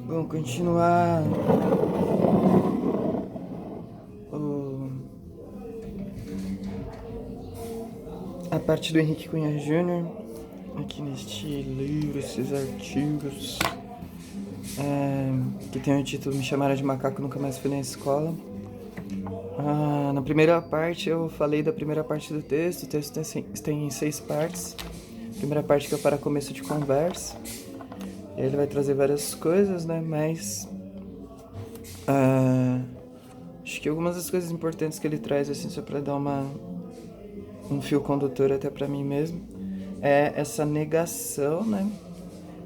Vamos continuar a parte do Henrique Cunha Júnior aqui neste livro, esses artigos que tem o título Me Chamaram de Macaco, Nunca Mais Fui na Escola. Na primeira parte eu falei da primeira parte do texto. O texto tem 6 partes. A primeira parte que é para começo de conversa. Ele vai trazer várias coisas, né? Mas acho que algumas das coisas importantes que ele traz, assim, só para dar um fio condutor até para mim mesmo, é essa negação, né?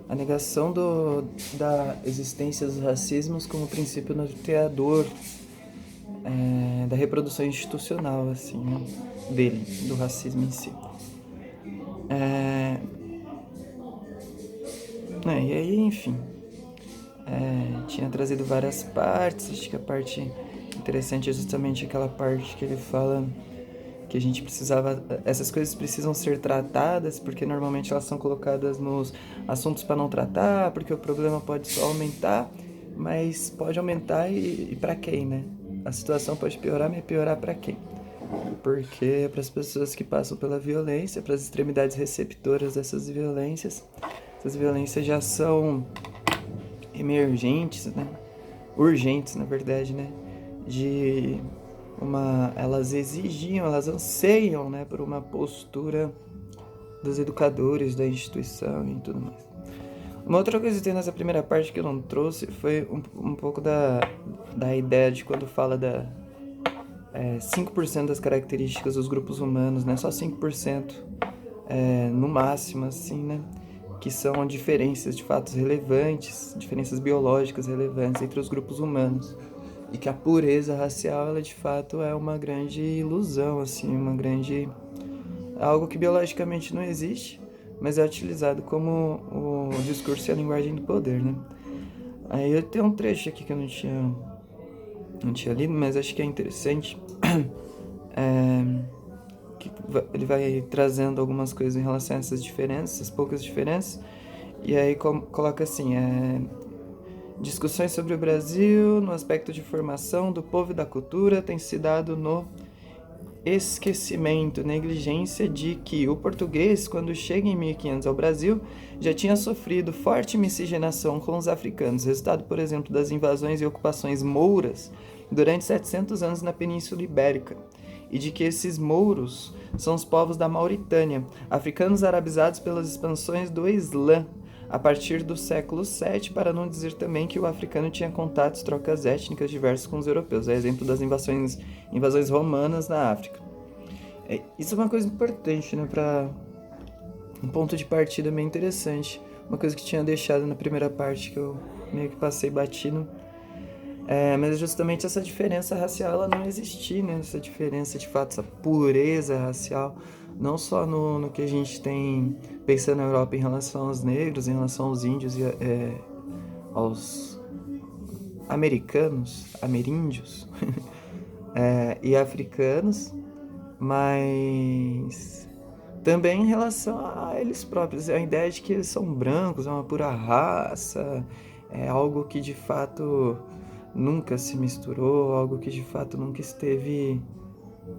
A negação da existência dos racismos como princípio norteador da reprodução institucional, assim, né? Dele, do racismo em si. E aí, enfim, tinha trazido várias partes. Acho que a parte interessante é justamente aquela parte que ele fala que a gente precisava, essas coisas precisam ser tratadas, porque normalmente elas são colocadas nos assuntos para não tratar, porque o problema pode só aumentar, mas pode aumentar e para quem, né? A situação pode piorar, mas piorar para quem? Porque é para as pessoas que passam pela violência, para as extremidades receptoras dessas violências. Essas violências já são emergentes, né? Urgentes, na verdade, né? Elas exigiam, elas anseiam, né, por uma postura dos educadores da instituição e tudo mais. Uma outra coisa que tem nessa primeira parte que eu não trouxe foi um pouco da ideia de quando fala 5% das características dos grupos humanos, né? Só 5%, no máximo, assim, né? Que são diferenças de fatos relevantes, diferenças biológicas relevantes entre os grupos humanos. E que a pureza racial, ela de fato é uma grande ilusão, assim, algo que biologicamente não existe, mas é utilizado como o discurso e a linguagem do poder, né? Aí eu tenho um trecho aqui que eu não tinha lido, mas acho que é interessante. Que ele vai trazendo algumas coisas em relação a essas diferenças, essas poucas diferenças, e aí coloca assim, discussões sobre o Brasil no aspecto de formação do povo e da cultura têm se dado no esquecimento, negligência de que o português, quando chega em 1500 ao Brasil, já tinha sofrido forte miscigenação com os africanos, resultado, por exemplo, das invasões e ocupações mouras durante 700 anos na Península Ibérica, e de que esses mouros são os povos da Mauritânia, africanos arabizados pelas expansões do Islã, a partir do século VII, para não dizer também que o africano tinha contatos, trocas étnicas diversas com os europeus, a exemplo das invasões romanas na África. Isso é uma coisa importante, né, para um ponto de partida bem interessante, uma coisa que tinha deixado na primeira parte que eu meio que passei batido, mas justamente essa diferença racial, ela não existia, né, essa diferença de fato, essa pureza racial, não só no que a gente tem pensando na Europa em relação aos negros, em relação aos índios e aos americanos, ameríndios e africanos, mas também em relação a eles próprios. A ideia de que eles são brancos, é uma pura raça, é algo que de fato nunca se misturou, algo que de fato nunca esteve,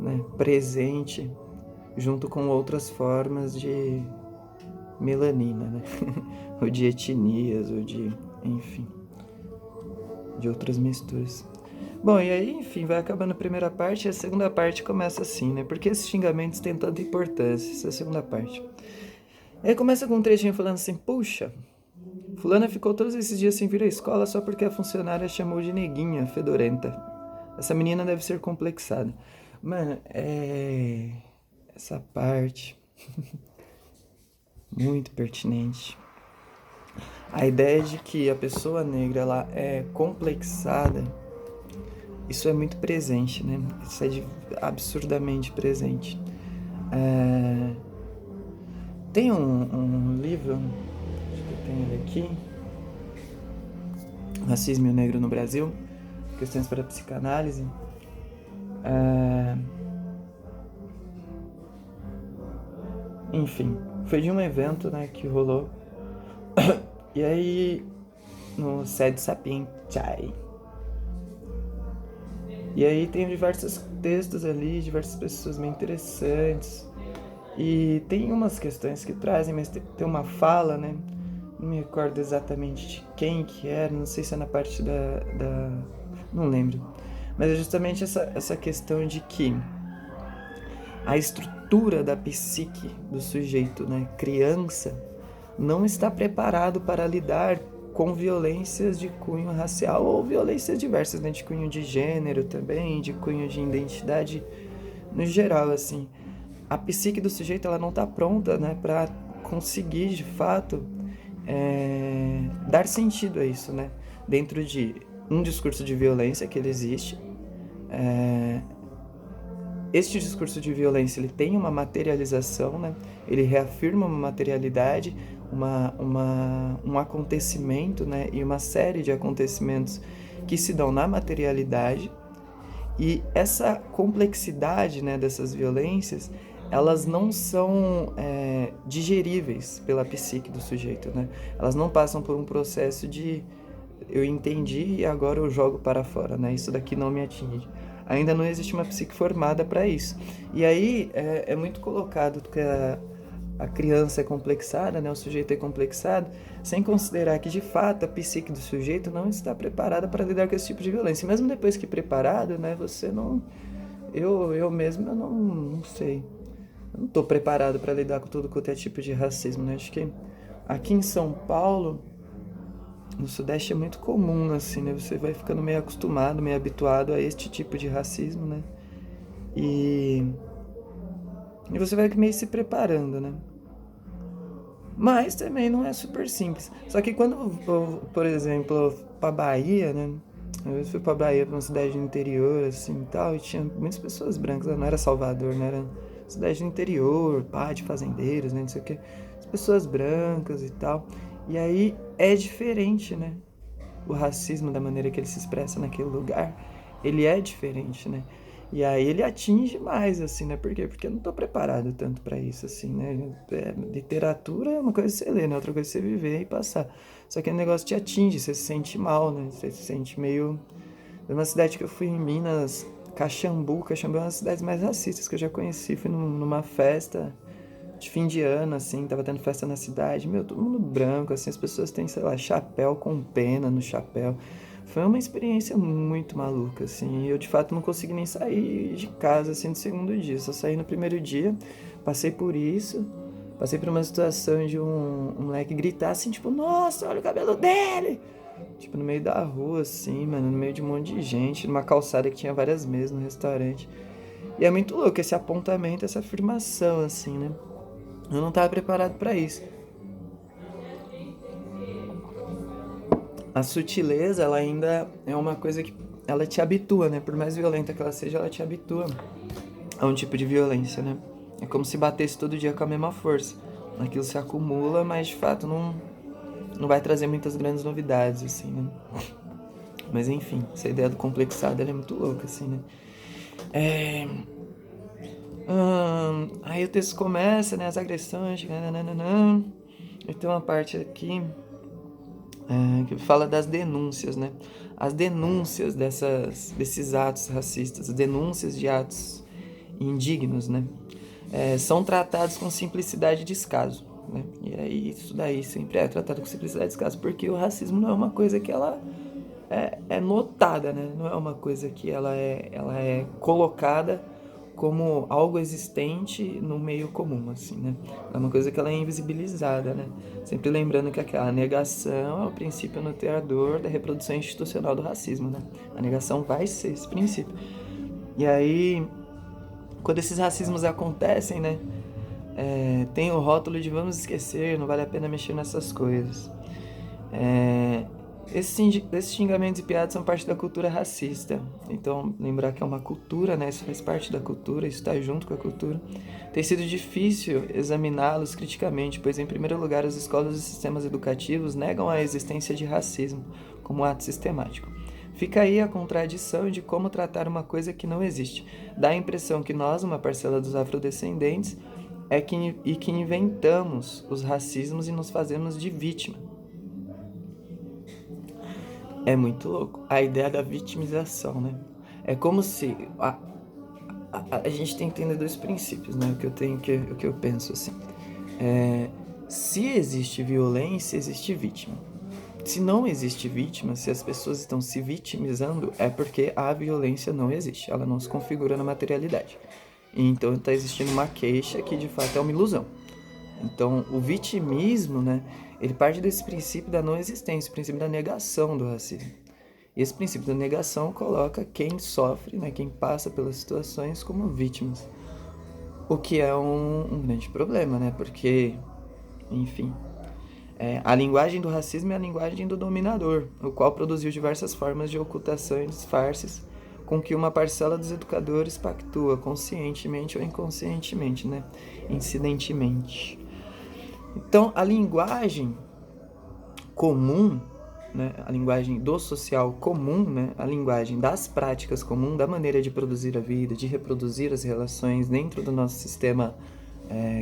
né, presente junto com outras formas de melanina, né? ou de etnias, ou enfim, de outras misturas. Bom, e aí, enfim, vai acabando a primeira parte e a segunda parte começa assim, né? Por que esses xingamentos têm tanta importância? Essa é a segunda parte. Aí começa com um trechinho falando assim, puxa, fulana ficou todos esses dias sem vir à escola só porque a funcionária chamou de neguinha, fedorenta. Essa menina deve ser complexada. Mano, essa parte muito pertinente. A ideia de que a pessoa negra, ela é complexada, isso é muito presente, né? Isso é absurdamente presente. Tem um livro, acho que eu tenho ele aqui, Racismo e o Negro no Brasil, Questões para a Psicanálise. Enfim, foi de um evento, né, que rolou. E aí no Sede Sapientiae. E aí tem diversos textos ali, diversas pessoas bem interessantes. E tem umas questões que trazem, mas tem uma fala, né? Não me recordo exatamente de quem que era, não sei se é na parte não lembro. Mas é justamente essa questão de que a estrutura da psique do sujeito, né, criança, não está preparado para lidar com violências de cunho racial ou violências diversas, né, de cunho de gênero também, de cunho de identidade no geral, assim. A psique do sujeito ela não está pronta, né, para conseguir de fato dar sentido a isso, né, dentro de um discurso de violência que ele existe. Este discurso de violência ele tem uma materialização, né? Ele reafirma uma materialidade, um acontecimento, né? E uma série de acontecimentos que se dão na materialidade. E essa complexidade, né, dessas violências, elas não são digeríveis pela psique do sujeito, né? Elas não passam por um processo de eu entendi e agora eu jogo para fora, né? Isso daqui não me atinge. Ainda não existe uma psique formada para isso. E aí é muito colocado que a criança é complexada, né? O sujeito é complexado, sem considerar que de fato a psique do sujeito não está preparada para lidar com esse tipo de violência. E mesmo depois que preparado, né? Você não... Eu mesmo eu não sei. Eu não estou preparado para lidar com tudo quanto é tipo de racismo, né? Acho que aqui em São Paulo, no Sudeste é muito comum, assim, né? Você vai ficando meio acostumado, meio habituado a este tipo de racismo, né? E você vai meio se preparando, né? Mas também não é super simples. Só que quando eu, por exemplo, pra Bahia, né? Eu fui pra Bahia, pra uma cidade do interior, assim, e tal, e tinha muitas pessoas brancas, não era Salvador, né? Era cidade do interior, pá, de fazendeiros, né? Não sei o quê. As pessoas brancas e tal. E aí é diferente, né? O racismo, da maneira que ele se expressa naquele lugar, ele é diferente, né? E aí ele atinge mais, assim, né? Por quê? Porque eu não tô preparado tanto para isso, assim, né? Literatura é uma coisa que você lê, né? Outra coisa que você viver e passar. Só que o negócio te atinge, você se sente mal, né? Você se sente meio... Numa cidade que eu fui em Minas, Caxambu é uma das cidades mais racistas que eu já conheci. Fui numa festa de fim de ano, assim, tava tendo festa na cidade, meu, todo mundo branco, assim, as pessoas têm, sei lá, chapéu com pena no chapéu. Foi uma experiência muito maluca, assim, e eu de fato não consegui nem sair de casa, assim, no segundo dia, só saí no primeiro dia, passei por isso, passei por uma situação de um moleque gritar assim, tipo, nossa, olha o cabelo dele! Tipo, no meio da rua, assim, mano, no meio de um monte de gente, numa calçada que tinha várias mesas no restaurante. E é muito louco esse apontamento, essa afirmação, assim, né? Eu não estava preparado para isso. A sutileza, ela ainda é uma coisa que ela te habitua, né? Por mais violenta que ela seja, ela te habitua a um tipo de violência, né? É como se batesse todo dia com a mesma força. Aquilo se acumula, mas de fato não vai trazer muitas grandes novidades, assim, né? Mas enfim, essa ideia do complexado, ela é muito louca, assim, né? Aí o texto começa, né? As agressões, nananana. E tem uma parte aqui que fala das denúncias, né? As denúncias desses atos racistas, as denúncias de atos indignos, né? São tratados com simplicidade e descaso, né? E aí isso daí sempre é tratado com simplicidade e descaso, porque o racismo não é uma coisa que ela é notada, né? Não é uma coisa que ela é colocada como algo existente no meio comum, assim, né? É uma coisa que ela é invisibilizada, né? Sempre lembrando que aquela negação é o princípio norteador da reprodução institucional do racismo, né? A negação vai ser esse princípio. E aí, quando esses racismos acontecem, né? Tem o rótulo de vamos esquecer, não vale a pena mexer nessas coisas. Esses xingamentos e piadas são parte da cultura racista. Então, lembrar que é uma cultura, né? Isso faz parte da cultura, isso está junto com a cultura. Tem sido difícil examiná-los criticamente, pois, em primeiro lugar, as escolas e sistemas educativos negam a existência de racismo como ato sistemático. Fica aí a contradição de como tratar uma coisa que não existe. Dá a impressão que nós, uma parcela dos afrodescendentes, que inventamos os racismos e nos fazemos de vítima. É muito louco. A ideia da vitimização, né? É como se a gente tem que entender dois princípios, né? O que eu penso assim. É, se existe violência, existe vítima. Se não existe vítima, se as pessoas estão se vitimizando, é porque a violência não existe, ela não se configura na materialidade. Então está existindo uma queixa que de fato é uma ilusão. Então o vitimismo, né, ele parte desse princípio da não existência, o princípio da negação do racismo. E esse princípio da negação coloca quem sofre, né, quem passa pelas situações como vítimas. O que é um grande problema, né, porque, enfim, a linguagem do racismo é a linguagem do dominador, o qual produziu diversas formas de ocultação e disfarces com que uma parcela dos educadores pactua, conscientemente ou inconscientemente, né? Incidentemente. Então, a linguagem comum, né? A linguagem do social comum, né? A linguagem das práticas comum, da maneira de produzir a vida, de reproduzir as relações dentro do nosso sistema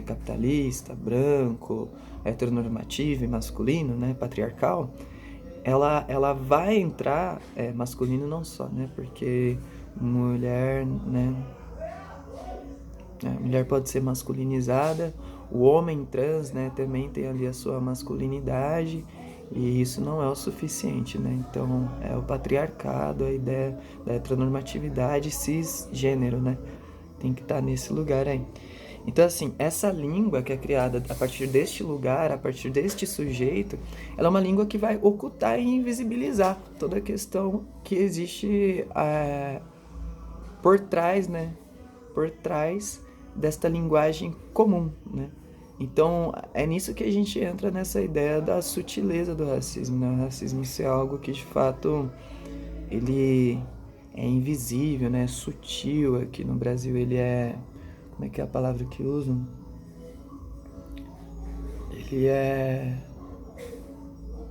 capitalista, branco, heteronormativo e masculino, né, patriarcal, ela vai entrar, masculino não só, né, porque mulher, né, a mulher pode ser masculinizada, o homem trans, né, também tem ali a sua masculinidade, e isso não é o suficiente, né? Então, é o patriarcado, a ideia da heteronormatividade cisgênero, né? Tem que estar nesse lugar aí. Então, assim, essa língua que é criada a partir deste lugar, a partir deste sujeito, ela é uma língua que vai ocultar e invisibilizar toda a questão que existe por trás, né? Por trás desta linguagem comum, né? Então, é nisso que a gente entra nessa ideia da sutileza do racismo, né? O racismo ser algo que, de fato, ele é invisível, né? Sutil. Aqui no Brasil ele é... Como é que é a palavra que usam? Ele é...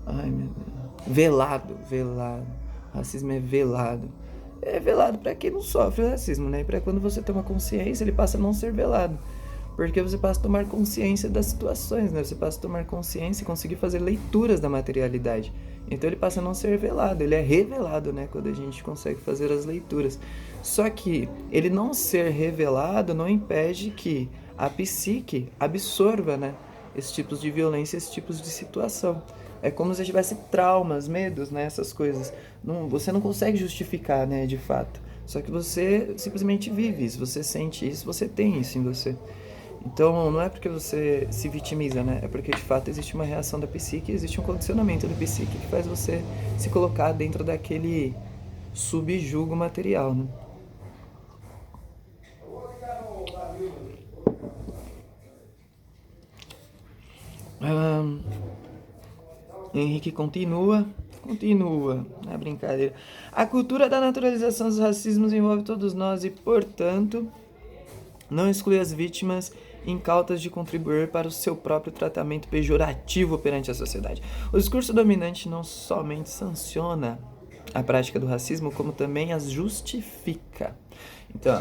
Ai, meu Deus. Velado, velado. O racismo é velado. É velado para quem não sofre o racismo, né? E para quando você toma consciência, ele passa a não ser velado. Porque você passa a tomar consciência das situações, né? Você passa a tomar consciência e conseguir fazer leituras da materialidade. Então ele passa a não ser velado, ele é revelado, né? Quando a gente consegue fazer as leituras. Só que ele não ser revelado não impede que a psique absorva, né? Esses tipos de violência, esses tipos de situação. É como se tivesse traumas, medos, né? Essas coisas. Não, você não consegue justificar, né? De fato. Só que você simplesmente vive isso, você sente isso, você tem isso em você. Então, não é porque você se vitimiza, né? É porque, de fato, existe uma reação da psique, existe um condicionamento da psique que faz você se colocar dentro daquele subjugo material, né? Ah, Henrique continua, é brincadeira. A cultura da naturalização dos racismos envolve todos nós e, portanto, não exclui as vítimas incautas de contribuir para o seu próprio tratamento pejorativo perante a sociedade. O discurso dominante não somente sanciona a prática do racismo, como também as justifica. Então,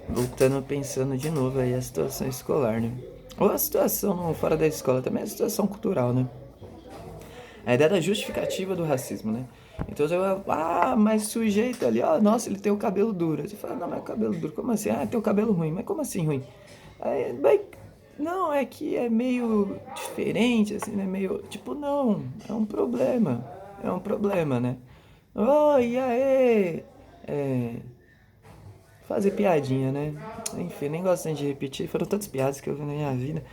voltando, pensando de novo aí a situação escolar, né? Ou a situação fora da escola, também a situação cultural, né? A ideia da justificativa do racismo, né? Então você vai, mas sujeito ali, ó, nossa, ele tem o cabelo duro. Você fala, não, mas é o cabelo duro, como assim? Ah, tem o cabelo ruim, mas como assim ruim? Aí, não, é que é meio diferente, assim, né? Meio, tipo, não, é um problema, né? Oh, e aí? Fazer piadinha, né? Enfim, nem gosto de repetir, foram tantas piadas que eu vi na minha vida.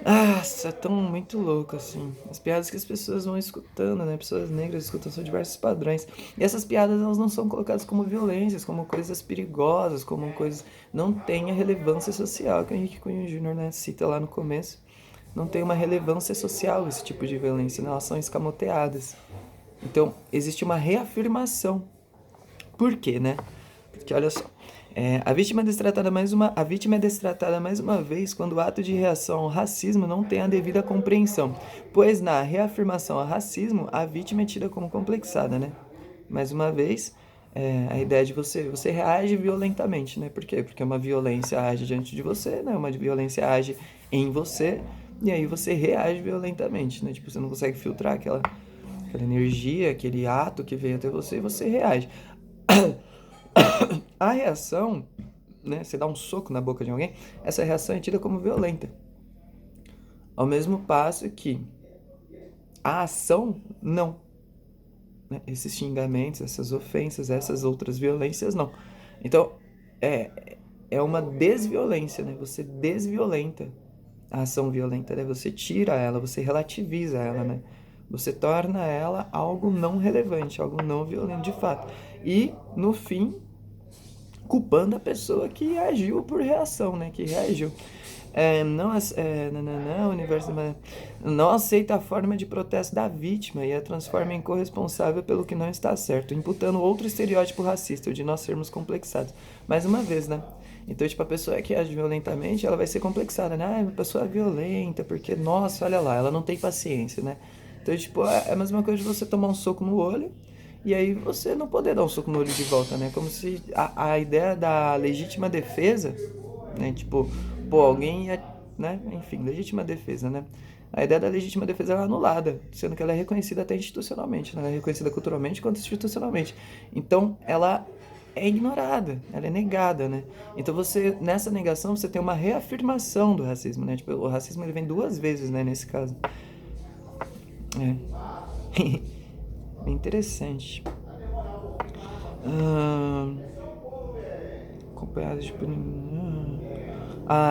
Nossa, é tão muito louco, assim. As piadas que as pessoas vão escutando, né? Pessoas negras escutam são diversos padrões. E essas piadas, elas não são colocadas como violências, como coisas perigosas, como coisas... Não tem a relevância social que o Henrique Cunha Júnior, né, cita lá no começo. Não tem uma relevância social esse tipo de violência, né? Elas são escamoteadas. Então, existe uma reafirmação. Por quê, né? Porque, olha só... a vítima é destratada mais uma vez quando o ato de reação ao racismo não tem a devida compreensão, pois na reafirmação ao racismo, a vítima é tida como complexada, né? Mais uma vez, a ideia de você reage violentamente, né? Por quê? Porque uma violência age diante de você, né? Uma violência age em você, e aí você reage violentamente, né? Tipo, você não consegue filtrar aquela energia, aquele ato que veio até você e você reage. A reação, né, você dá um soco na boca de alguém, essa reação é tida como violenta. Ao mesmo passo que a ação, não. Né? Esses xingamentos, essas ofensas, essas outras violências, não. Então, é uma desviolência, né? Você desviolenta a ação violenta, né? Você tira ela, você relativiza ela, né? Você torna ela algo não relevante, algo não violento de fato. E, no fim, culpando a pessoa que agiu por reação, né? Que reagiu. O universo não aceita a forma de protesto da vítima e a transforma em corresponsável pelo que não está certo, imputando outro estereótipo racista, o de nós sermos complexados. Mais uma vez, né? Então, tipo, a pessoa que age violentamente, ela vai ser complexada, né? Ah, uma pessoa violenta, porque, nossa, olha lá, ela não tem paciência, né? Então, tipo, é a mesma coisa de você tomar um soco no olho e aí você não poder dar um soco no olho de volta, né? Como se a ideia da legítima defesa, né? Tipo, pô, alguém ia, né? Enfim, legítima defesa, né? A ideia da legítima defesa é anulada, sendo que ela é reconhecida até institucionalmente, né? Ela é reconhecida culturalmente quanto institucionalmente. Então, ela é ignorada, ela é negada, né? Então você, nessa negação, você tem uma reafirmação do racismo, né? Tipo, o racismo ele vem duas vezes, né, nesse caso. É. Bem interessante. Acompanhado de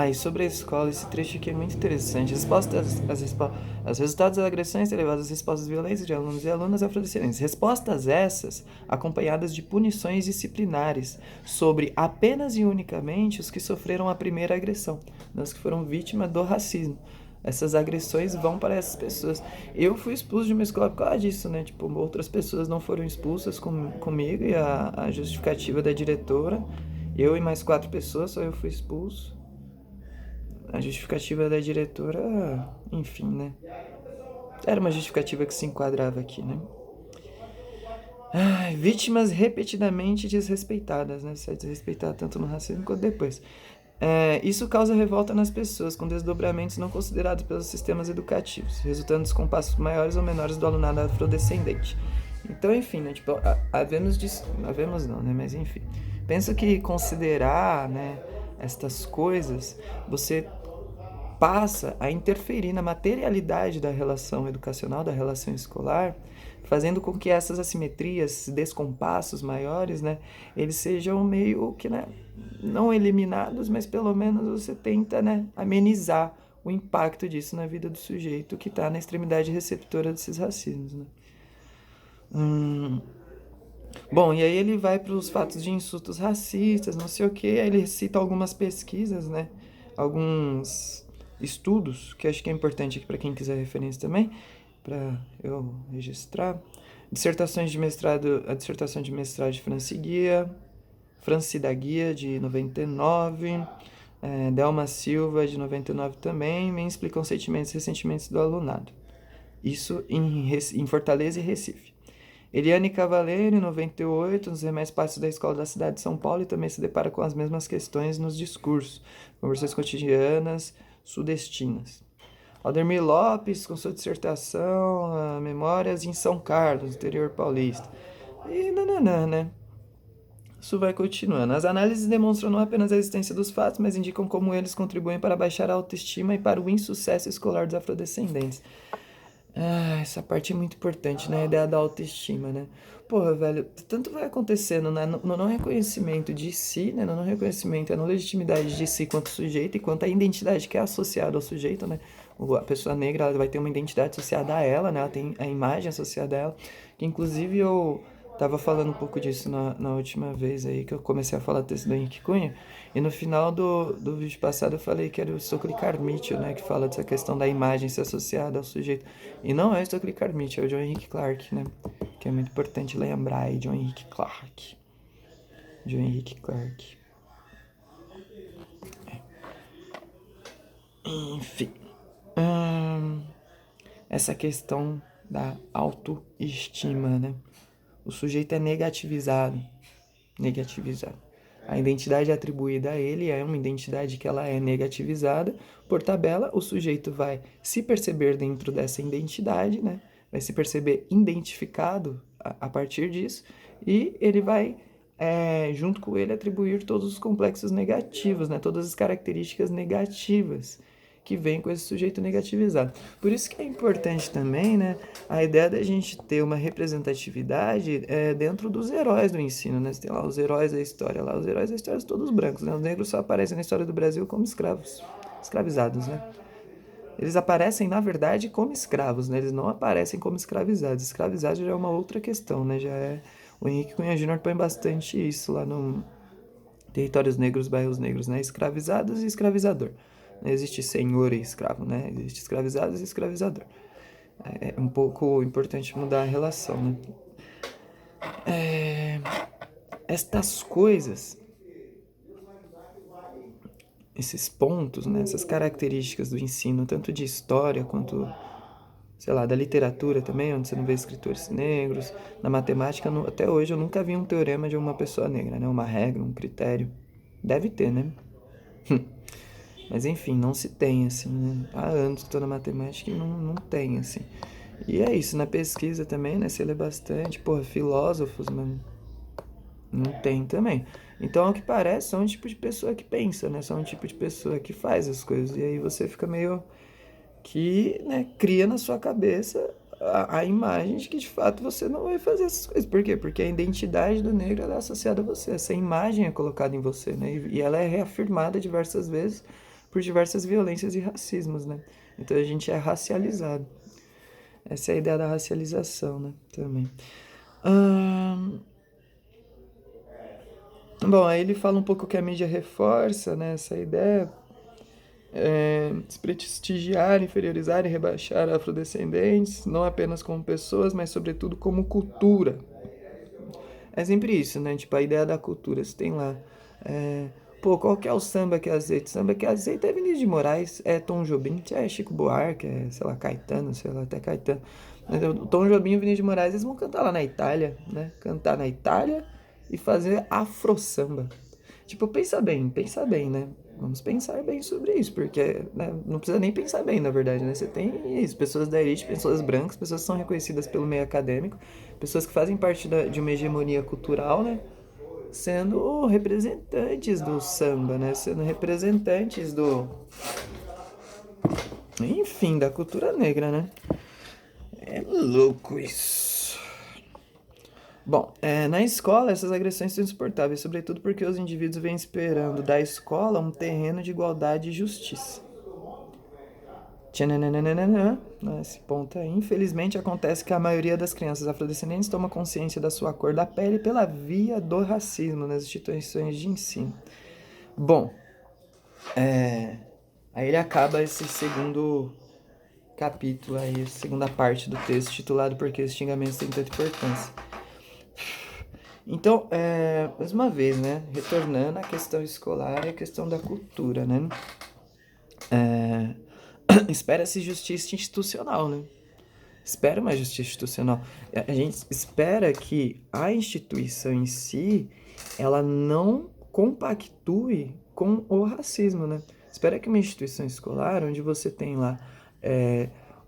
e sobre a escola, esse trecho aqui é muito interessante. Os resultados das agressões elevadas às respostas violentas de alunos e alunas afrodescendentes. Respostas essas acompanhadas de punições disciplinares sobre apenas e unicamente os que sofreram a primeira agressão, os que foram vítimas do racismo. Essas agressões vão para essas pessoas. Eu fui expulso de uma escola por causa disso, né? Tipo, outras pessoas não foram expulsas comigo e a justificativa da diretora, eu e mais 4 pessoas, só eu fui expulso. A justificativa da diretora, enfim, né? Era uma justificativa que se enquadrava aqui, né? Vítimas repetidamente desrespeitadas, né? Você é desrespeitado tanto no racismo quanto depois. Isso causa revolta nas pessoas, com desdobramentos não considerados pelos sistemas educativos, resultando em descompassos maiores ou menores do alunado afrodescendente. Então, enfim, né? Tipo, havemos não, né? Mas enfim. Penso que considerar, né, estas coisas, você passa a interferir na materialidade da relação educacional, da relação escolar, fazendo com que essas assimetrias, descompassos maiores, né, eles sejam meio que, né, não eliminados, mas pelo menos você tenta, né, amenizar o impacto disso na vida do sujeito que está na extremidade receptora desses racismos, né. Bom, e aí ele vai para os fatos de insultos racistas, não sei o que, aí ele cita algumas pesquisas, né, alguns estudos, que acho que é importante aqui para quem quiser referência também, para eu registrar. Dissertações de mestrado, a dissertação de mestrado de Francida Guia, de 99, Delma Silva, de 99 também, me explicam sentimentos e ressentimentos do alunado. Isso em Fortaleza e Recife. Eliane Cavaleiro, em 98, nos demais passos da Escola da Cidade de São Paulo, e também se depara com as mesmas questões nos discursos, conversões cotidianas, sudestinas. Aldemir Lopes, com sua dissertação, Memórias em São Carlos, interior paulista. E nananã, né? Isso vai continuando. As análises demonstram não apenas a existência dos fatos, mas indicam como eles contribuem para baixar a autoestima e para o insucesso escolar dos afrodescendentes. Essa parte é muito importante, né? A ideia da autoestima, né? Porra, velho, tanto vai acontecendo, né? No não reconhecimento de si, né? No não reconhecimento, na legitimidade de si quanto sujeito e quanto a identidade que é associada ao sujeito, né? A pessoa negra, ela vai ter uma identidade associada a ela, né? Ela tem a imagem associada a ela, que inclusive eu tava falando um pouco disso na última vez aí, que eu comecei a falar do texto do Henrique Cunha, e no final do vídeo passado eu falei que era o Stokely Carmichael, né, que fala dessa questão da imagem ser associada ao sujeito. E não é o Stokely Carmichael, é o John Henrik Clarke, né, que é muito importante lembrar aí, John Henrik Clarke. John Henrik Clarke. Enfim. Essa questão da autoestima, né? O sujeito é negativizado. A identidade atribuída a ele é uma identidade que ela é negativizada. Por tabela, o sujeito vai se perceber dentro dessa identidade, né? vai se perceber identificado a partir disso, e ele vai, junto com ele, atribuir todos os complexos negativos, né? Todas as características negativas que vem com esse sujeito negativizado. Por isso que é importante também, né, a ideia da gente ter uma representatividade dentro dos heróis do ensino, né? Você tem lá os heróis da história, lá os heróis da história são todos brancos, né? Os negros só aparecem na história do Brasil como escravos, escravizados, né? Eles aparecem, na verdade, como escravos, né? Eles não aparecem como escravizados. Escravizados já é uma outra questão, né? Já é... O Henrique Cunha Júnior põe bastante isso lá no Territórios Negros, Bairros Negros, né? Escravizados e escravizador. Não existe senhor e escravo, né? Existe escravizados e escravizador. É um pouco importante mudar a relação, né? Estas coisas, esses pontos, né? Essas características do ensino, tanto de história quanto, sei lá, da literatura também, onde você não vê escritores negros. Na matemática, até hoje, eu nunca vi um teorema de uma pessoa negra, né? Uma regra, um critério. Deve ter, né? Mas enfim, não se tem, assim, né? Há anos que estou na matemática e não tem, assim. E é isso, na pesquisa também, né? Você lê bastante, porra, filósofos, mano, não tem também. Então, ao que parece, são um tipo de pessoa que pensa, né? São um tipo de pessoa que faz as coisas. E aí você fica meio que, né, cria na sua cabeça a imagem de que, de fato, você não vai fazer essas coisas. Por quê? Porque a identidade do negro ela é associada a você. Essa imagem é colocada em você, né? E ela é reafirmada diversas vezes por diversas violências e racismos, né? Então, a gente é racializado. Essa é a ideia da racialização, né? Também. Bom, aí ele fala um pouco que a mídia reforça, né, essa ideia, desprestigiar, inferiorizar e rebaixar afrodescendentes, não apenas como pessoas, mas sobretudo como cultura. É sempre isso, né? Tipo, a ideia da cultura. Você tem lá, pô, qual que é o samba que é azeite? Samba que é azeite é Vinícius de Moraes, é Tom Jobim, é Chico Buarque, é, sei lá, Caetano, sei lá, até Caetano. O Tom Jobim e o Vinícius de Moraes, eles vão cantar lá na Itália, né? Cantar na Itália e fazer afro-samba. Tipo, pensa bem, né? Vamos pensar bem sobre isso, porque né, não precisa nem pensar bem, na verdade, né? Você tem isso, pessoas da elite, pessoas brancas, pessoas que são reconhecidas pelo meio acadêmico, pessoas que fazem parte de uma hegemonia cultural, né? Sendo representantes do samba, né? Sendo representantes do... Enfim, da cultura negra, né? É louco isso. Bom, na escola essas agressões são insuportáveis, sobretudo porque os indivíduos vêm esperando da escola um terreno de igualdade e justiça. Tchananana, nesse ponto aí, infelizmente acontece que a maioria das crianças afrodescendentes toma consciência da sua cor da pele pela via do racismo nas instituições de ensino. Bom, aí ele acaba esse segundo capítulo aí, segunda parte do texto, titulado Por que os xingamentos têm tanta importância. Então, mais uma vez, né, retornando à questão escolar e à questão da cultura, né, espera-se justiça institucional, né, espera uma justiça institucional. A gente espera que a instituição em si, ela não compactue com o racismo, né, espera que uma instituição escolar, onde você tem lá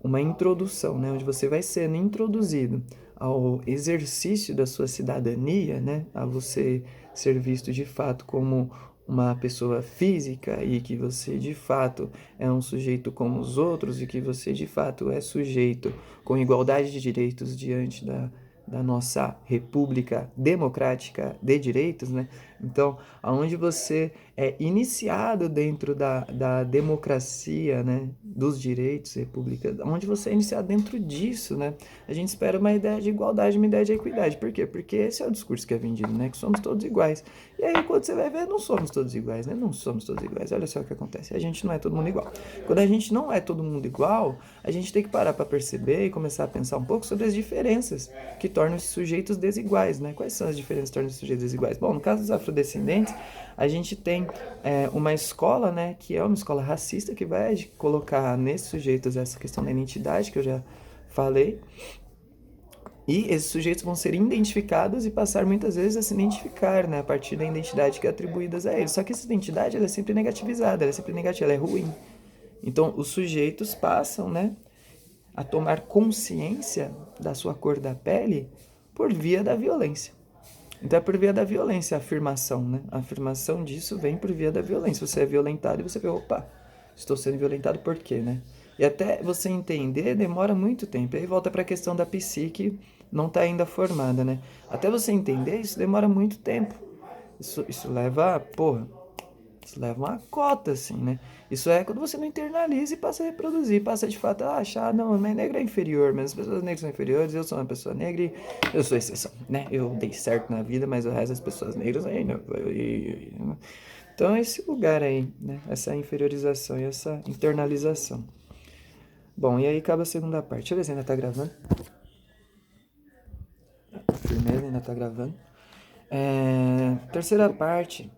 uma introdução, né, onde você vai sendo introduzido ao exercício da sua cidadania, né, a você ser visto de fato como uma pessoa física e que você de fato é um sujeito como os outros e que você de fato é sujeito com igualdade de direitos diante da nossa república democrática de direitos, né? Então, aonde você é iniciado dentro da democracia, né, dos direitos, república, onde você é iniciado dentro disso, né? A gente espera uma ideia de igualdade, uma ideia de equidade. Por quê? Porque esse é o discurso que é vendido, né? Que somos todos iguais. E aí, quando você vai ver, não somos todos iguais, né? Não somos todos iguais. Olha só o que acontece. A gente não é todo mundo igual. Quando a gente não é todo mundo igual, a gente tem que parar para perceber e começar a pensar um pouco sobre as diferenças que tornam esses sujeitos desiguais, né? Quais são as diferenças que tornam esses sujeitos desiguais? Bom, no caso dos afrodescendentes, a gente tem uma escola, né, que é uma escola racista, que vai colocar nesses sujeitos essa questão da identidade, que eu já falei, e esses sujeitos vão ser identificados e passar muitas vezes a se identificar, né, a partir da identidade que é atribuída a eles. Só que essa identidade ela é sempre negativizada, ela é sempre negativa, ela é ruim. Então, os sujeitos passam, né, a tomar consciência da sua cor da pele por via da violência. Então é por via da violência a afirmação, né? A afirmação disso vem por via da violência. Você é violentado e você vê, opa, estou sendo violentado por quê, né? E até você entender demora muito tempo. E aí volta para a questão da psique não está ainda formada, né? Até você entender isso demora muito tempo. Isso leva, porra, isso leva uma cota, assim, né? Isso é quando você não internaliza e passa a reproduzir, passa de fato a achar, não, a negra é inferior, mas as pessoas negras são inferiores, eu sou uma pessoa negra e eu sou exceção, né? Eu dei certo na vida, mas o resto das pessoas negras aí não. Então é esse lugar aí, né? Essa inferiorização e essa internalização. Bom, e aí acaba a segunda parte. Deixa eu ver se ainda tá gravando. Firmeza, ainda tá gravando. Terceira parte.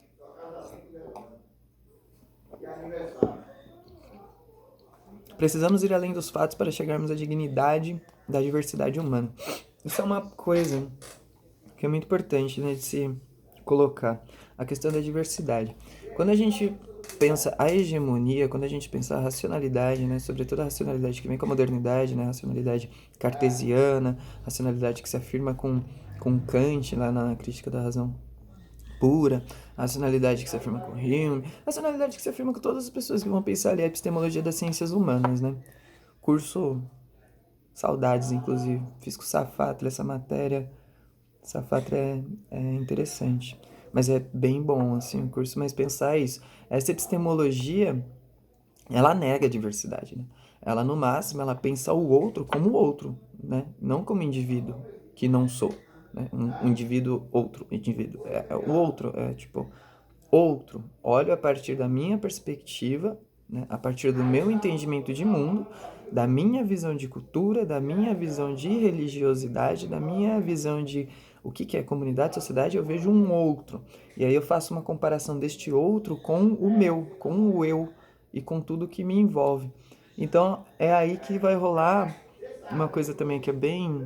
Precisamos ir além dos fatos para chegarmos à dignidade da diversidade humana. Isso é uma coisa que é muito importante, né, de se colocar. A questão da diversidade. Quando a gente pensa a hegemonia, quando a gente pensa a racionalidade, né, sobretudo a racionalidade que vem com a modernidade, né, a racionalidade cartesiana, a racionalidade que se afirma com Kant lá na Crítica da Razão Pura, a racionalidade que se afirma com Hume, a racionalidade que se afirma com todas as pessoas que vão pensar ali a epistemologia das ciências humanas, né? Curso, saudades, inclusive, fiz com o Safatli essa matéria. Safatli é interessante, mas é bem bom, assim, o curso, mas pensar isso. Essa epistemologia, ela nega a diversidade, né? Ela, no máximo, ela pensa o outro como o outro, né? Não como indivíduo, que não sou, né? Um indivíduo, outro indivíduo. O outro, tipo, outro. Olho a partir da minha perspectiva, né? A partir do meu entendimento de mundo, da minha visão de cultura, da minha visão de religiosidade, da minha visão de o que é comunidade, sociedade, eu vejo um outro. E aí eu faço uma comparação deste outro com o meu, com o eu e com tudo que me envolve. Então é aí que vai rolar uma coisa também que é bem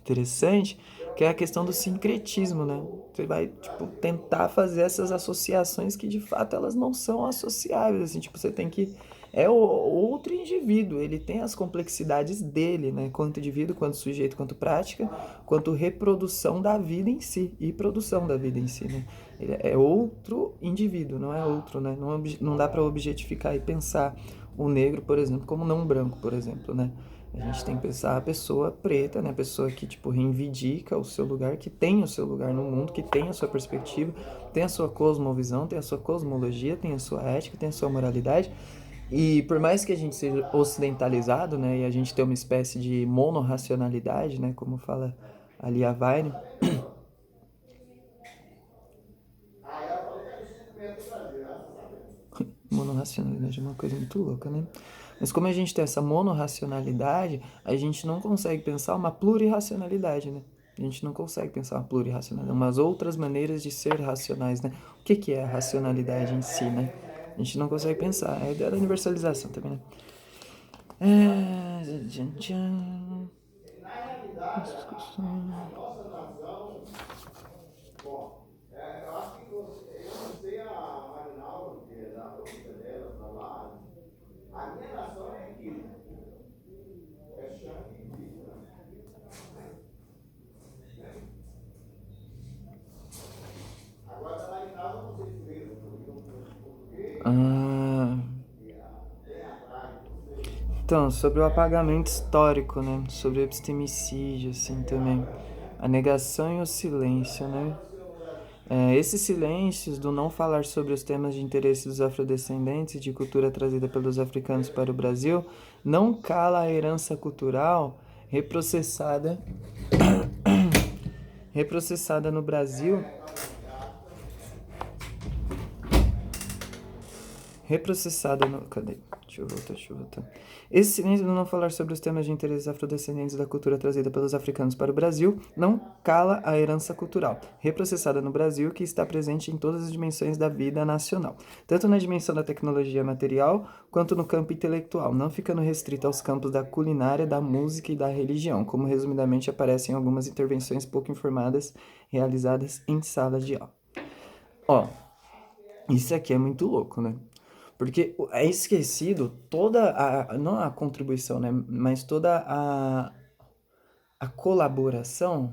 interessante, que é a questão do sincretismo, né? Você vai, tipo, tentar fazer essas associações que de fato elas não são associáveis, assim, tipo, você tem que é o outro indivíduo, ele tem as complexidades dele, né? Quanto indivíduo, quanto sujeito, quanto prática, quanto reprodução da vida em si e produção da vida em si, né? Ele é outro indivíduo, não é outro, né? Não dá para objetificar e pensar o negro, por exemplo, como não branco, por exemplo, né? A gente tem que pensar a pessoa preta, né? A pessoa que, tipo, reivindica o seu lugar, que tem o seu lugar no mundo, que tem a sua perspectiva, tem a sua cosmovisão, tem a sua cosmologia, tem a sua ética, tem a sua moralidade. E por mais que a gente seja ocidentalizado, né? E a gente tem uma espécie de monorracionalidade, né? Como fala ali a Weine. Monorracionalidade é uma coisa muito louca, né? Mas como a gente tem essa monorracionalidade, a gente não consegue pensar uma plurirracionalidade, né? A gente não consegue pensar uma plurirracionalidade, umas outras maneiras de ser racionais, né? O que é a racionalidade em si, né? A gente não consegue pensar. É a ideia da universalização também, né? Ah, então, sobre o apagamento histórico, né? Sobre o epistemicídio, assim, também. A negação e o silêncio, né? Esses silêncios do não falar sobre os temas de interesse dos afrodescendentes e de cultura trazida pelos africanos para o Brasil não cala a herança cultural reprocessada no Brasil, reprocessada no... Cadê? Deixa eu voltar. Esse silêncio do não falar sobre os temas de interesse afrodescendentes da cultura trazida pelos africanos para o Brasil não cala a herança cultural, reprocessada no Brasil, que está presente em todas as dimensões da vida nacional, tanto na dimensão da tecnologia material, quanto no campo intelectual, não ficando restrita aos campos da culinária, da música e da religião, como resumidamente aparecem em algumas intervenções pouco informadas realizadas em salas de aula. Ó, isso aqui é muito louco, né? Porque é esquecido toda não a contribuição, né? Mas toda a colaboração,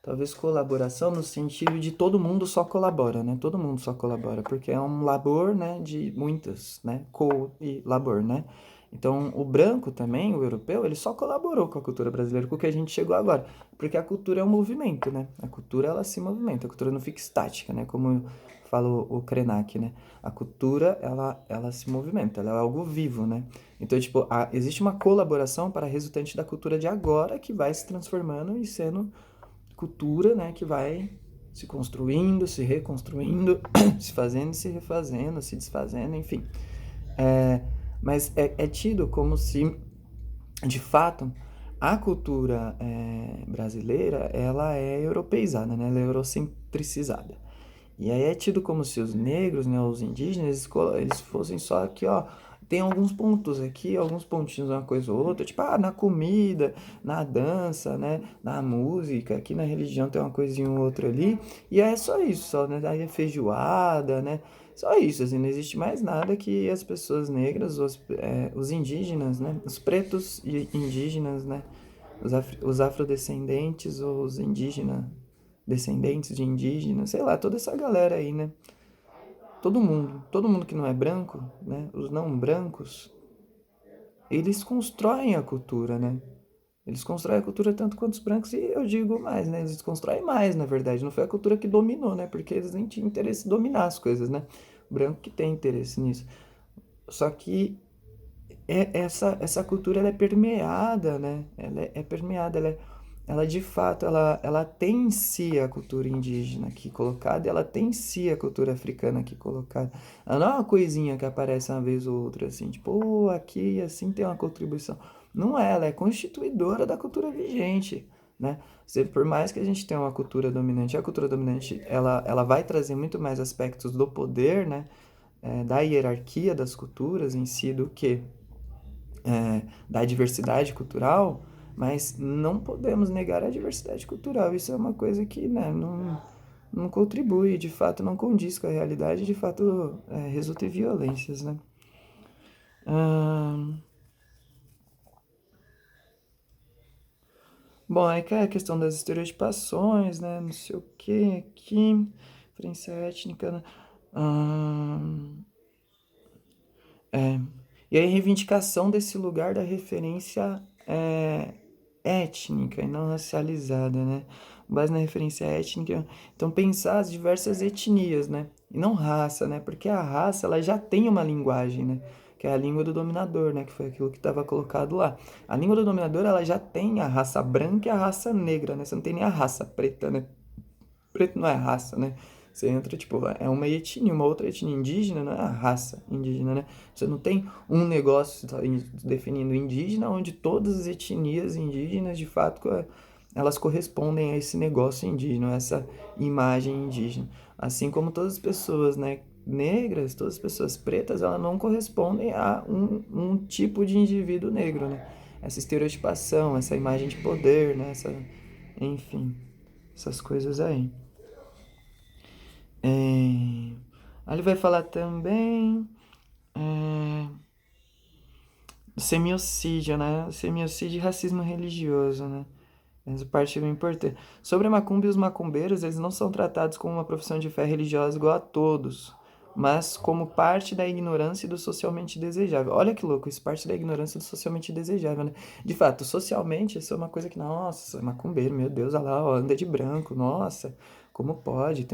talvez colaboração no sentido de todo mundo só colabora, né? Todo mundo só colabora, porque é um labor, né, de muitas, né? Co e labor, né? Então, o branco também, o europeu, ele só colaborou com a cultura brasileira, com o que a gente chegou agora. Porque a cultura é um movimento, né? A cultura, ela se movimenta, a cultura não fica estática, né? Como fala o Krenak, né? A cultura, ela se movimenta, ela é algo vivo, né? Então, tipo, existe uma colaboração para resultante da cultura de agora que vai se transformando e sendo cultura, né, que vai se construindo, se reconstruindo, se fazendo, se refazendo, se desfazendo, enfim. É, mas é tido como se, de fato, a cultura brasileira, ela é europeizada, né, ela é eurocentricizada. E aí é tido como se os negros, né, os indígenas, eles fossem só aqui, ó. Tem alguns pontos aqui, alguns pontinhos, uma coisa ou outra, tipo, na comida, na dança, né, na música, aqui na religião tem uma coisinha ou outra ali, e é só isso, só, né, aí é feijoada, né, só isso, assim, não existe mais nada que as pessoas negras, os indígenas, né, os pretos e indígenas, né, os afrodescendentes, os indígenas, descendentes de indígenas, sei lá, toda essa galera aí, né? Todo mundo que não é branco, né? Os não brancos, eles constroem a cultura, né? Eles constroem a cultura tanto quanto os brancos, e eu digo mais, né? Eles constroem mais, na verdade. Não foi a cultura que dominou, né? Porque eles nem tinham interesse em dominar as coisas, né? O branco que tem interesse nisso. Só que essa cultura ela é permeada, né? Ela é permeada, ela de fato ela tem em si a cultura indígena aqui colocada, ela tem em si a cultura africana aqui colocada. Ela não é uma coisinha que aparece uma vez ou outra assim, tipo, aqui assim tem uma contribuição. Não é, ela é constituidora da cultura vigente, né? Por mais que a gente tenha uma cultura dominante, a cultura dominante ela vai trazer muito mais aspectos do poder, né? Da hierarquia das culturas em si do que da diversidade cultural, mas não podemos negar a diversidade cultural. Isso é uma coisa que, né, não contribui, de fato não condiz com a realidade, de fato resulta em violências, né? Ahn, Bom, aí que é a questão das estereotipações, né? Não sei o que aqui, referência étnica, né? Ahn, é. E aí, reivindicação desse lugar da referência étnica e não racializada, né? Com base na referência étnica, então pensar as diversas etnias, né? E não raça, né? Porque a raça, ela já tem uma linguagem, né? Que é a língua do dominador, né? Que foi aquilo que estava colocado lá. A língua do dominador, ela já tem a raça branca e a raça negra, né? Você não tem nem a raça preta, né? Preto não é raça, né? Você entra, tipo, é uma etnia, uma outra etnia indígena, não é a raça indígena, né? Você não tem um negócio definindo indígena, onde todas as etnias indígenas, de fato, elas correspondem a esse negócio indígena, a essa imagem indígena. Assim como todas as pessoas, né, negras, todas as pessoas pretas, elas não correspondem a um tipo de indivíduo negro, né? Essa estereotipação, essa imagem de poder, né? Enfim, essas coisas aí. É, Aí ele vai falar também do semiocídio, né? Semiocídio e racismo religioso, né? Essa parte é bem importante. Sobre a macumba e os macumbeiros, eles não são tratados como uma profissão de fé religiosa igual a todos, mas como parte da ignorância e do socialmente desejável. Olha que louco, isso parte da ignorância do socialmente desejável, né? De fato, socialmente, isso é uma coisa que, nossa, macumbeiro, meu Deus, olha lá, ó, anda de branco, nossa, como pode?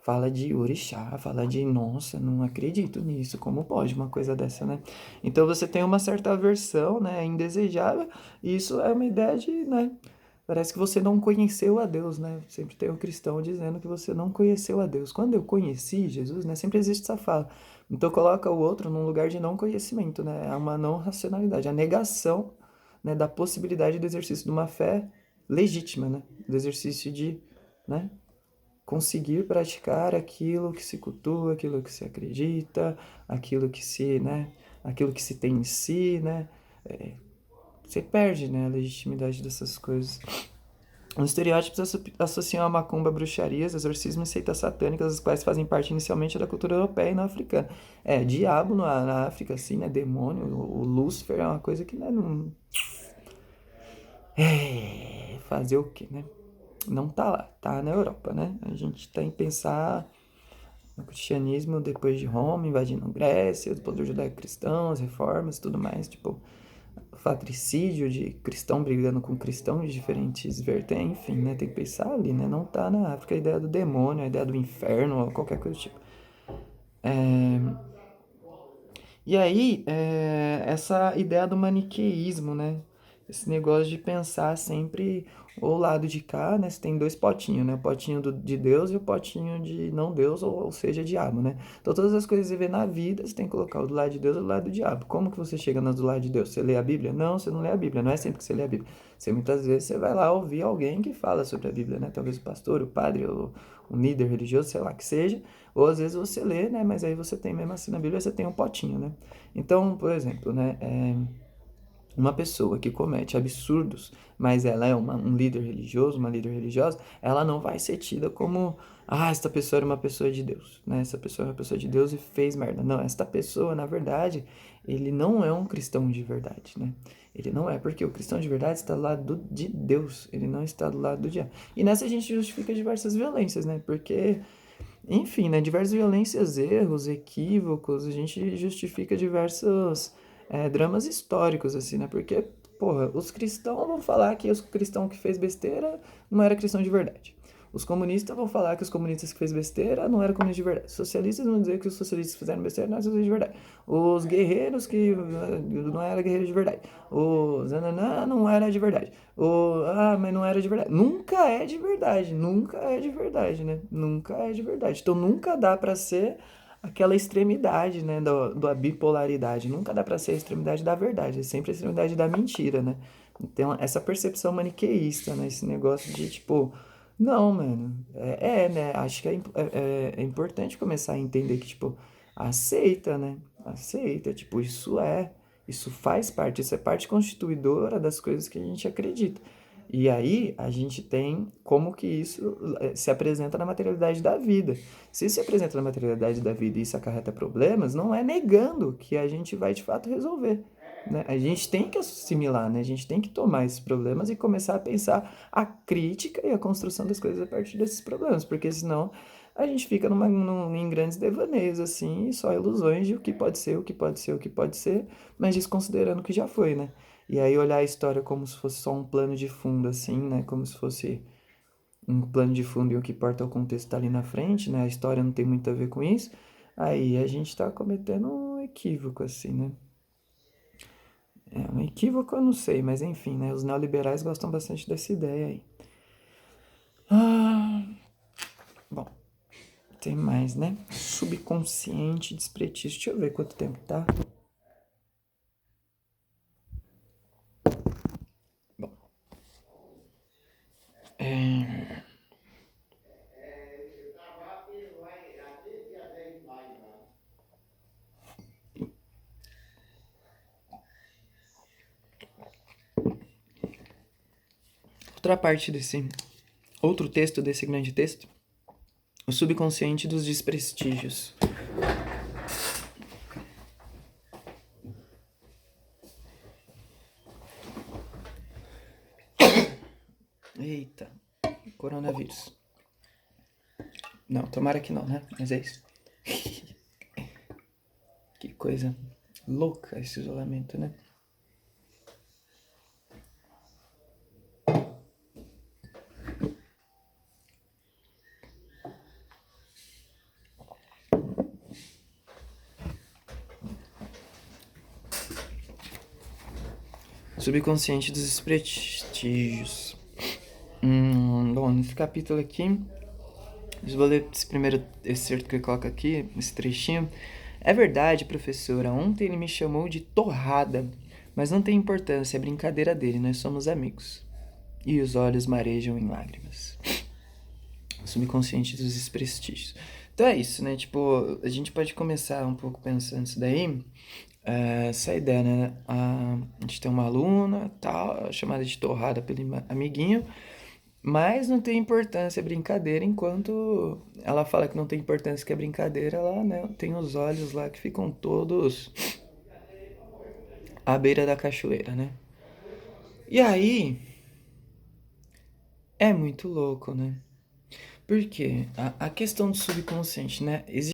Fala de orixá, fala de, nossa, não acredito nisso, como pode uma coisa dessa, né? Então você tem uma certa aversão, né, indesejável, e isso é uma ideia de, né, parece que você não conheceu a Deus, né? Sempre tem um cristão dizendo que você não conheceu a Deus. Quando eu conheci Jesus, né? Sempre existe essa fala. Então coloca o outro num lugar de não conhecimento, né? É uma não racionalidade, a negação, né, da possibilidade do exercício de uma fé legítima, né? Do exercício de, né, conseguir praticar aquilo que se cultua, aquilo que se acredita, aquilo que se, né, aquilo que se tem em si, né? Você perde, né, a legitimidade dessas coisas. Os estereótipos associam a macumba a bruxarias, exorcismo e seitas satânicas, as quais fazem parte inicialmente da cultura europeia e não africana. Diabo na África, assim, né? Demônio, o Lúcifer é uma coisa que, né, não... Fazer o quê, né? Não tá lá, tá na Europa, né? A gente tem que pensar no cristianismo depois de Roma, invadindo Grécia, o poder judaico-cristão, as reformas e tudo mais, tipo, fratricídio de cristão brigando com cristão de diferentes vertentes, enfim, né? Tem que pensar ali, né? Não tá na África a ideia do demônio, a ideia do inferno, ou qualquer coisa do tipo. E aí, essa ideia do maniqueísmo, né? Esse negócio de pensar sempre o lado de cá, né? Você tem dois potinhos, né? O potinho de Deus e o potinho de não Deus, ou seja, diabo, né? Então, todas as coisas que você vê na vida, você tem que colocar o do lado de Deus e o do lado do diabo. Como que você chega nas do lado de Deus? Você lê a Bíblia? Não, você não lê a Bíblia. Não é sempre que você lê a Bíblia. Muitas vezes você vai lá ouvir alguém que fala sobre a Bíblia, né? Talvez o pastor, o padre, ou um líder religioso, sei lá que seja. Ou às vezes você lê, né? Mas aí você tem mesmo assim na Bíblia, você tem um potinho, né? Então, por exemplo, né? Uma pessoa que comete absurdos, mas ela é um líder religioso, uma líder religiosa, ela não vai ser tida como, essa pessoa era uma pessoa de Deus, né? Essa pessoa é uma pessoa de Deus e fez merda. Não, esta pessoa, na verdade, ele não é um cristão de verdade, né? Ele não é, porque o cristão de verdade está do lado de Deus, ele não está do lado do diabo. E nessa a gente justifica diversas violências, né? Porque enfim, né? Diversas violências, erros, equívocos, a gente justifica diversos dramas históricos, assim, né? Porque, porra, os cristãos vão falar que os cristãos que fez besteira não era cristão de verdade. Os comunistas vão falar que os comunistas que fez besteira não eram comunistas de verdade. Os socialistas vão dizer que os socialistas que fizeram besteira não eram socialistas de verdade. Os guerreiros que não eram guerreiros de verdade. Os nananã não era de verdade. Mas não era de verdade. Nunca é de verdade. Nunca é de verdade, né? Nunca é de verdade. Então nunca dá pra ser aquela extremidade, né, da bipolaridade. Nunca dá pra ser a extremidade da verdade. É sempre a extremidade da mentira, né? Então essa percepção maniqueísta, né? Esse negócio de tipo não, mano. Né? Acho que é importante começar a entender que, tipo, aceita, né? Aceita, tipo, isso faz parte, isso é parte constituidora das coisas que a gente acredita. E aí a gente tem como que isso se apresenta na materialidade da vida. Se se apresenta na materialidade da vida e isso acarreta problemas, não é negando que a gente vai de fato resolver. Né? A gente tem que assimilar, né? A gente tem que tomar esses problemas e começar a pensar a crítica e a construção das coisas a partir desses problemas, porque senão a gente fica em grandes devaneios, assim, e só ilusões de o que pode ser, o que pode ser, o que pode ser, mas desconsiderando o que já foi, né? E aí olhar a história como se fosse só um plano de fundo, assim, né? Como se fosse um plano de fundo e o que importa é o contexto tá ali na frente, né? A história não tem muito a ver com isso. Aí a gente tá cometendo um equívoco, assim, né? Um equívoco eu não sei, mas enfim, né? Os neoliberais gostam bastante dessa ideia aí. Ah, bom, tem mais, né? Subconsciente despretígio. Deixa eu ver quanto tempo tá. Bom, outra parte desse outro texto, desse grande texto, o subconsciente dos desprestígios. Eita, coronavírus. Não, tomara que não, né? Mas é isso. Que coisa louca esse isolamento, né? Subconsciente dos desprestígios. Bom, nesse capítulo aqui, eu vou ler esse primeiro excerto que ele coloca aqui, esse trechinho. É verdade, professora, ontem ele me chamou de torrada, mas não tem importância, é brincadeira dele, nós somos amigos. E os olhos marejam em lágrimas. Subconsciente dos desprestígios. Então é isso, né? Tipo, a gente pode começar um pouco pensando isso daí. Essa ideia, né? A gente tem uma aluna, tal, chamada de torrada pelo amiguinho. Mas não tem importância a brincadeira, enquanto ela fala que não tem importância que a brincadeira, ela, né, tem os olhos lá que ficam todos à beira da cachoeira, né? E aí é muito louco, né? Porque a questão do subconsciente, né?